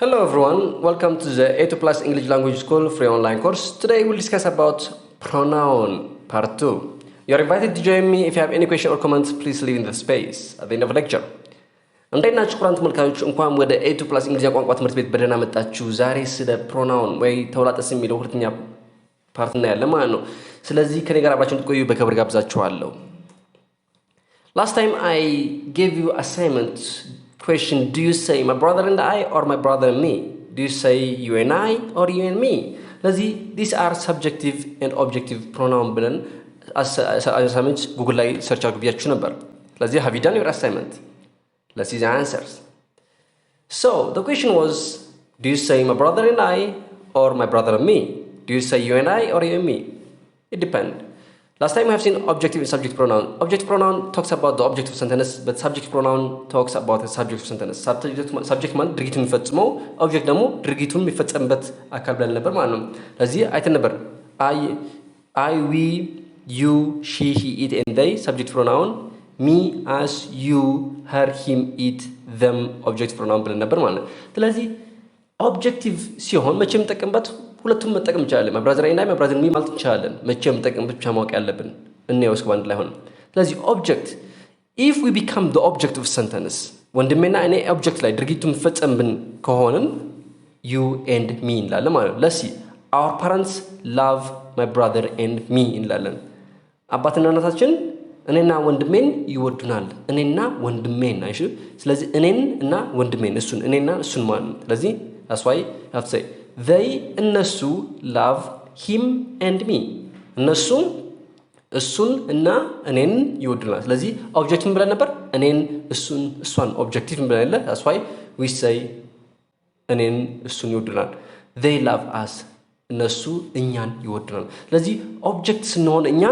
Hello everyone, welcome to the A2 Plus English Language School free online course. Today we'll discuss about pronoun part 2. You're invited to join me. If you have any question or comments, please leave in the space at the end of the lecture. እንደናችሁ ኩራንት መልካዮች እንኳን ወደ A2 Plus እንግሊዝኛ ቋንቋ ትምህርት ቤት በደህና መጣችሁ። ዛሬ ስለ pronoun ወይ ተውላጠ ስም የሚለው ሁለተኛ ፓርት እናያለን ማለት ነው። ስለዚህ ከኔ ጋር አብራችሁን ትቆዩ በክብር ጋብዛችኋለሁ። Last time I gave you assignment question, do you say my brother and I or my brother and me? Do you say you and I or you and me? These are subjective and objective pronoun ብለን assignment Google ላይ search አድርጋችሁ ነበር። ስለዚህ have you done your assignment? Let's see the answers. So the question was, do you say my brother and I or my brother and me? Do you say you and I or you and me? It depends. Last time we have seen objective and subject pronoun. Objective pronoun talks about the object of sentence, but subject pronoun talks about the subject of sentence. Subject ማለት ድርጊቱን የሚፈጽመው object ደግሞ ድርጊቱን የሚፈጸምበት አካል ብለን ነበር ማለት ነው። ስለዚህ አይተን ነበር I, we, you, she, he, it and they subject pronoun, me, us, you, her, him, it, them object pronoun ብለን ነበር ማለት ነው። ስለዚህ objective ሲሆን መቼም ተጠቀምበት ሁለቱም መጠቀም እንችላለን። my brother and I my brother and me ማለት እንችላለን። መቼም ተጠቀም ብቻ ማወቅ ያለብን እንየው እስከ ባንድ ላይ ሆነ። ስለዚህ object, if we become the object of sentence, ወንድሜና እኔ object ላይ ድርጊቱ የሚፈጸምብን ከሆነን you and me እንላለን ማለት ነው። let's see, our parents love my brother and me እንላለን። አባትና እናታችን እኔና ወንድሜን ይወዱናል። እኔና ወንድሜን አይሽ። ስለዚህ እኔን እና ወንድሜን እሱን እኔና እሱን ማለት ነው። ስለዚህ that's why you have to say they እነሱ love him and me እነሱ እሱን እና እኔን ይወዱናል። ስለዚህ ኦብጀክቲቭ ብለን ነበር እኔን እሱን እሷን ኦብጀክቲቭ ብለን ነበር። that's why we say እኔን እሱን ይወዱናል። they love us እነሱ እኛን ይወዱናል። ስለዚህ ኦብጀክት ስንሆን እኛ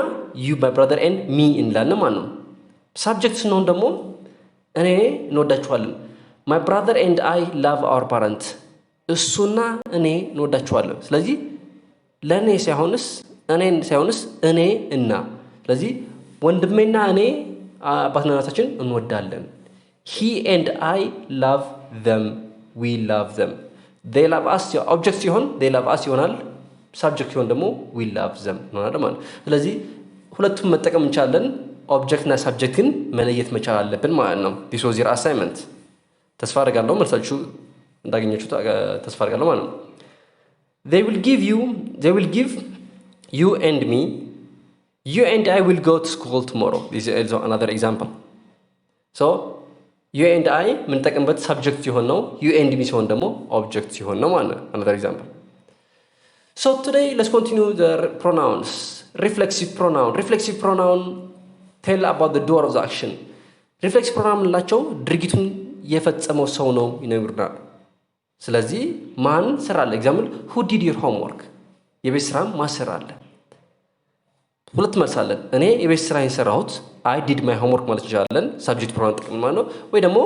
you my brother and me እንላለን ማለት ነው። ሳብጀክት ስንሆን ደግሞ እኔ እንወዳችኋለን። my brother and I love our parents እሱና እኔ እንወዳችኋለን። ስለዚህ ለኔ ሳይሆንስ እኔን ሳይሆንስ እኔ እና ስለዚህ ወንድሜና እኔ አባትና እናታችን እንወዳለን። he and I love them, we love them. they love us object ሲሆን they love us ይሆናል። subject ሲሆን ደግሞ we love them ይሆናል ማለት ነው። ስለዚህ ሁለቱም መጠቀም እንችላለን። object እና subject ግን መለየት መቻል አለብን ማለት ነው። this was your assignment። ተስፋ አደርጋለሁ መልሳችሁ እንዳገኛችሁ ተስፋ አደርጋለሁ ማለት ነው። they will give you and me, you and I will go to school tomorrow. This is another example. so you and I የምንጠቀምበት subject ሲሆን ነው። you and me ሲሆን ደግሞ object ሲሆን ነው ማለት ነው። another example. so today let's continue the pronouns. reflexive pronoun tell about the doer of the action. reflexive pronoun የምንላቸው ድርጊቱን የፈጸመው ሰው ነው ይነግሩናል። ስለዚህ ማን ሰራለ? ኤግዛምፕል who did your homework? የቤት ስራን ማሰራለ። ሁለት መልስ አለ። እኔ የቤት ስራን የሰራሁት I did my homework ማለት ይችላል። subject pronoun ጥቅም ማለት ነው። ወይ ደግሞ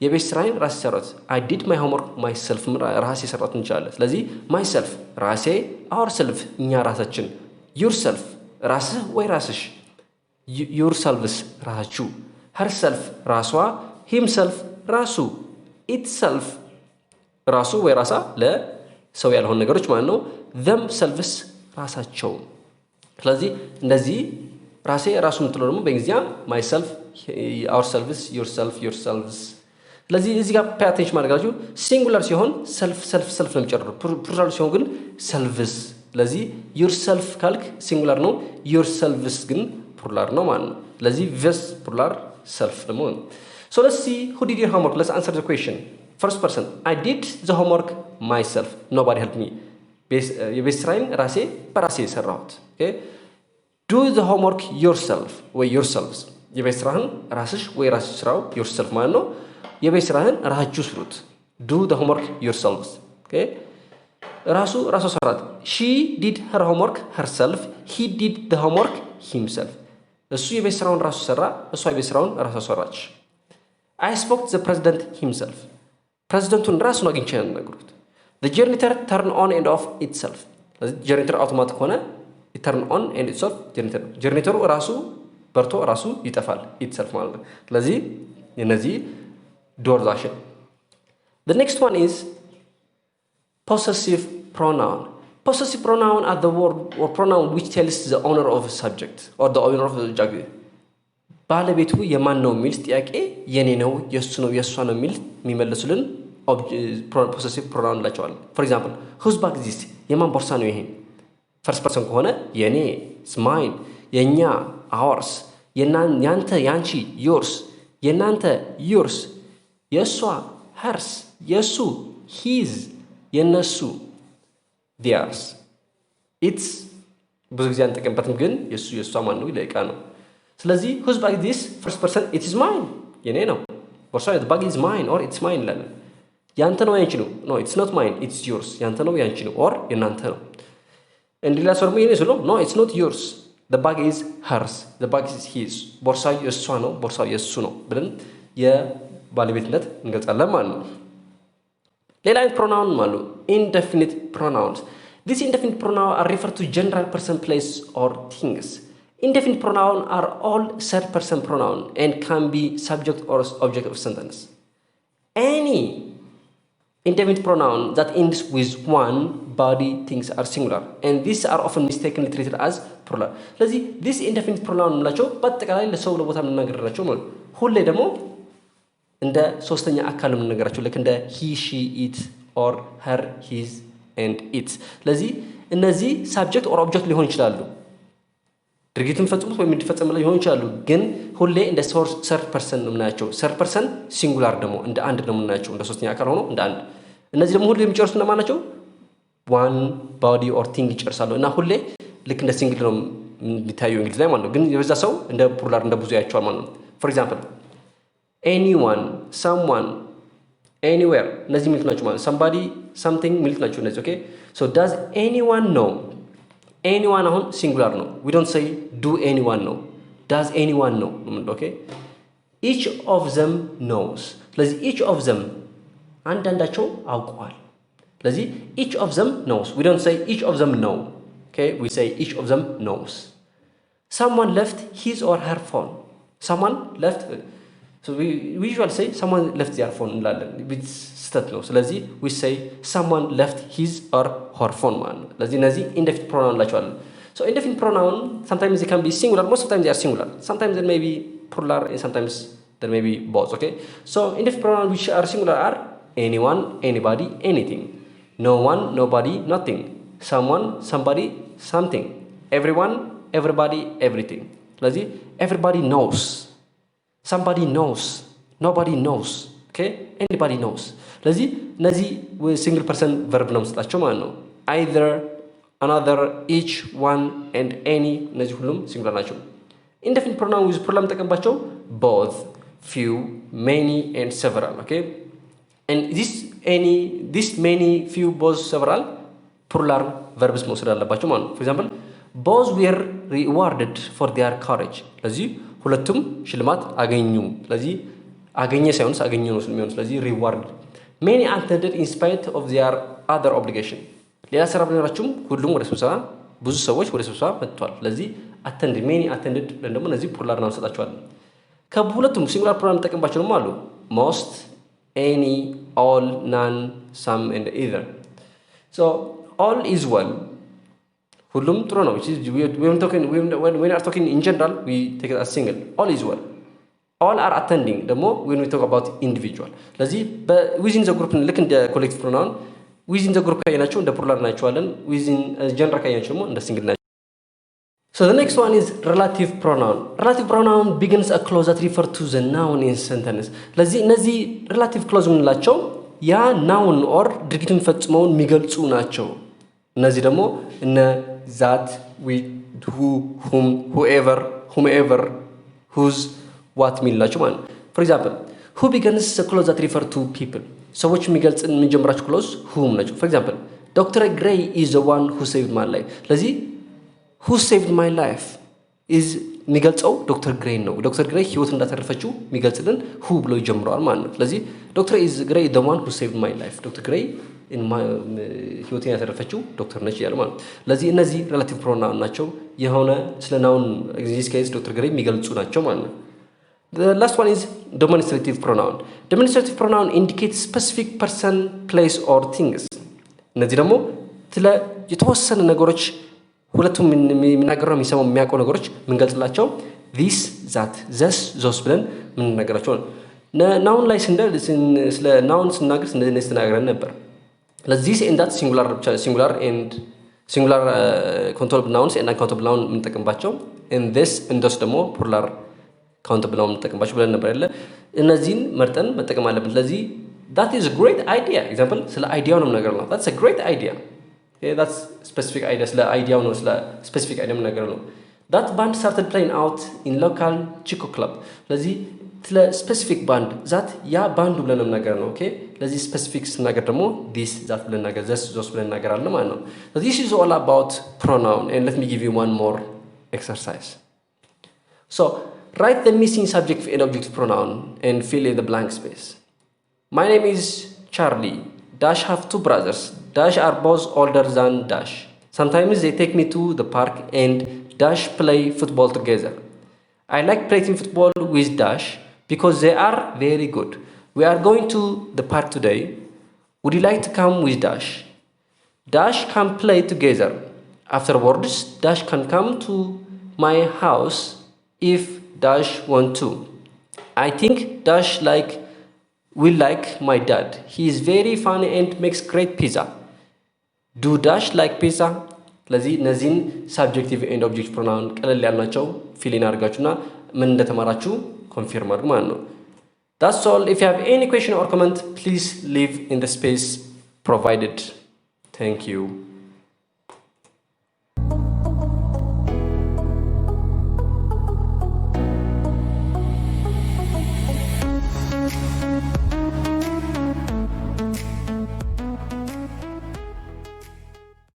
የቤት ስራን ራሴ ሰራሁት I did my homework myself ራሴ ሰራሁት እንችላለን። ስለዚህ myself ራሴ፣ ourself እኛ ራሳችን፣ yourself ራስህ ወይ ራስሽ፣ yourselves ራሳችሁ፣ herself ራሷ፣ himself ራሱ፣ itself ራሱ ወይ ራሳ ለሰው ያልሆነ ነገሮች ማለት ነው። themselves ራሳቸው። ስለዚህ እንደዚህ ራሴ ራሱ የምትለው ደግሞ በእንግሊዝኛ myself, ourselves, yourselves። ስለዚህ እዚህ ጋር pay attention ማድረጋችሁ ሲንጉላር ሲሆን self ነው የሚጨርረው። ፕሉራል ሲሆን ግን selves። ስለዚህ yourself ካልክ ሲንጉላር ነው፣ yourselves ግን ፕሉራል ነው ማለት ነው። ስለዚህ ves ፕሉራል self ደግሞ ነው። so let's see who did your homework. Let's answer the question. first person, I did the homework myself, nobody helped me. የቤት ስራዬን ራሴ በራሴ ሰራሁት። okay do the homework yourself ወይ yourselves። የቤት ስራህን ራስሽ ወይ ራስሽ ስራው yourself ማለት ነው። የቤት ስራህን ራሳችሁ ስሩት። do the homework yourselves. okay ራሱ ሰራት። she did her homework herself, he did the homework himself። እሱ የቤት ስራውን ራሱ ሰራ፣ እሷ የቤት ስራውን ራሷ ሰራች። I spoke to the president himself። ፕሬዝዳንቱን ራሱን አግኝቼ ነው ነገሩት። the generator turn on and off itself። ጀነሬተር አውቶማቲክ ሆነ turn on and itself ጀነሬተሩ ራሱ በርቶ ራሱ ይጠፋል itself ማለት ነው። ስለዚህ እነዚህ doors action The next one is possessive pronoun. Possessive pronoun are the word or pronoun which tells the owner of a subject or the owner of the object. ባለቤቱ የማን ነው የሚል ጥያቄ የኔ ነው የሱ ነው የሷ ነው የሚል የሚመልሱልን possessive pronoun ላቸዋል። For example, whose bag is this? የማን ቦርሳ ነው ይሄ? First person ከሆነ የኔ it's mine፣ የኛ ours፣ ያንተ ያንቺ yours፣ የናንተ yours፣ የሷ hers፣ የሱ his፣ የነሱ theirs። it's ብዙ ጊዜ አንጠቀምበትም ግን የሱ የሷ ማን ነው ለእቃ ነው። ስለዚህ whose bag is this? First person it is mine፣ የኔ ነው ቦርሳ the bag is mine or it's mine ይላል። ያንተ ነው ያንቺ ነው no it's not mine it's yours፣ ያንተ ነው ያንቺ ነው or የናንተ ነው። እንዲላ ሶርሙ የኔ ስሎ no it's not yours the bag is hers the bag is his፣ ቦርሳው የሷ ነው ቦርሳው የሱ ነው ብለን የባለቤትነት እንገልጻለን ማለት ነው። ሌላ አይነት pronoun ማለት indefinite pronouns. These indefinite pronouns are referred to general person, place or things. Indefinite pronouns are all third person pronoun and can be subject or object of sentence. Any indefinite pronoun that ends with one body things are singular and these are often mistakenly treated as plural. ስለዚህ this indefinite pronoun ላቸው በአጠቃላይ ለሰው ለቦታ የምናገራቸው ማለት ሁሌ ደግሞ እንደ ሶስተኛ አካል የምናገራቸው ልክ እንደ he she it or her his and it። ስለዚህ እነዚህ subject or object ሊሆን ይችላሉ ድርጊትን ፈጽሙት ወይም እንዲፈጸም ሊሆን ይችላሉ ግን ሁሌ እንደ third person ነው የምናያቸው። third person singular ደግሞ እንደ አንድ ነው የምናያቸው እንደ ሶስተኛ አካል ሆኖ እንደ አንድ። እነዚህ ደግሞ ሁሌ የሚጨርሱት እነማን ናቸው? one body or thing ይጨርሳሉ እና ሁሌ ልክ እንደ ሲንግል ነው የሚታየው እንግሊዝ ላይ ማለት ነው። ግን የበዛ ሰው እንደ ፕሉራል እንደ ብዙ ያያቸዋል ማለት ነው። for example anyone someone anywhere እነዚህ ሚልክ ናቸው ማለት somebody something ሚልክ ናቸው እነዚህ ኦኬ so does anyone know anyone አሁን ሲንጉላር ነው we don't say do anyone know does anyone know ኦኬ each of them knows ስለዚህ each of them አንዳንዳቸው አውቀዋል ስለዚህ each of them knows we don't say each of them know okay we say each of them knows someone left his or her phone someone left so we usually say someone left their phone እንላለን it's ስህተት ነው ስለዚህ we say someone left his or her phone ማለት ነው ስለዚህ እነዚህ indefinite pronoun ላቸዋለን so indefinite pronoun sometimes they can be singular most of the time they are singular sometimes they may be plural and sometimes there may be both okay so indefinite pronouns which are singular are anyone anybody anything no one nobody nothing someone somebody something everyone everybody everything ስለዚህ everybody knows somebody knows nobody knows okay anybody knows ስለዚህ እነዚህ single person verb ነው መስጣቸው ማለት ነው either another each one and any እነዚህ ሁሉም singular ናቸው indefinite pronoun with plural ተቀምባቸው both few many and several okay and this many few both several plural verbs መውሰድ አለባቸው ማለት ነው for example both were rewarded for their courage ስለዚህ ሁለቱም ሽልማት አገኙ ስለዚህ አገኘ ሳይሆን አገኘ ነው ስለሚሆን ስለዚህ reward many attended in spite of their other obligation ሌላ ስራ ቢኖራቸውም ሁሉም ወደ ስብሰባ ብዙ ሰዎች ወደ ስብሰባ መጥተዋል ስለዚህ attended many attended ደግሞ እነዚህ ፕሉራል ነው ሰጣቸዋል ከሁለቱም ሲንጉላር ፕሉራል ተጠቅምባቸው ነው አሉ most any all none some and either so all is well ሁሉም ጥሩ ነው when we are talking in general we take it as single all is well all are attending ደግሞ when we talk about individual ስለዚህ within the group ልክ እንደ collective pronoun within the group ካየናቸው እንደ plural ናቸዋለን within general ካየናቸው ደግሞ እንደ single ናቸው so the next one is relative pronoun relative pronoun begins a clause that refer to the noun in sentence ስለዚህ እነዚህ relative clause ምንላቸው ያ noun or ድርጊቱን ፈጽመውን የሚገልጹ ናቸው እነዚህ ደግሞ እነ that with who whom whoever whomever whose what ሚላቸው ማለት for example who begins a clause that refer to people ሰዎች የሚገልጽ የምንጀምራቸው clause whom ናቸው for example Dr. Gray is the one who saved my life ስለዚህ who saved my life is የሚገልጸው ዶክተር ግሬይ ነው ዶክተር ግሬይ ህይወት እንዳተረፈችው የሚገልጽልን who ብሎ ይጀምራል ማለት ነው ስለዚህ ዶክተር is Gray the one who saved my life ዶክተር ግሬይ ህይወቴን ያተረፈችው ዶክተር ነች ይላል ማለት ስለዚህ እነዚህ relative pronoun ናቸው የሆነ ስለ ናውን in this case ዶክተር ግሬይ የሚገልጹ ናቸው ማለት ነው The last one is demonstrative pronoun. Demonstrative pronoun indicates specific person, place or things. እነዚህ ደግሞ ስለ የተወሰነ ነገሮች ሁለቱም የሚናገረው የሚሰማው የሚያውቀው ነገሮች ምንገልጽላቸው this that this those ብለን ምንናገራቸው ነው። ናውን ላይ ስለ ናውን ስናገር እንደዚህ ተናግረን ነበር። ለዚህ and that singular and singular countable nouns and uncountable noun የምንጠቀምባቸው and this and those ደግሞ plural countable noun የምንጠቀምባቸው ብለን ነበር አይደል? እነዚህን መርጠን መጠቀም አለብን። ስለዚህ that is a great idea. example ስለ አይዲያው ነው ነገር ነው። that's a great idea. okay, that's specific idea ስለ አይዲያው ነው ስለ specific idea ነገር ነው። that band started playing out in local chico club. ስለዚህ ስለ specific band that ያ ባንዱ ብለን ነገር ነው። ኦኬ ለዚህ specific ነገር ደግሞ this that ብለን ነገር this those ብለን ነገር አለ ማለት ነው። so this is all about pronoun and let me give you one more exercise. So write the missing subject and object pronoun and fill in the blank space. My name is Charlie. Dash have two brothers. Dash are both older than Dash. Sometimes they take me to the park and Dash play football together. I like playing football with Dash because they are very good. We are going to the park today. Would you like to come with Dash? Dash can play together. Afterwards, Dash can come to my house if Dash want to. I think Dash will like my dad. He is very funny and makes great pizza. Do Dash like pizza? ለዚህ እነዚህን subjective and object pronoun ቀለል ያልናቸው ፊል ኢን አድርጋችሁና ምን እንደተማራችሁ ኮንፊርም አድርጉ ማለት ነው። That's all. If you have any question or comment, please leave in the space provided. Thank you.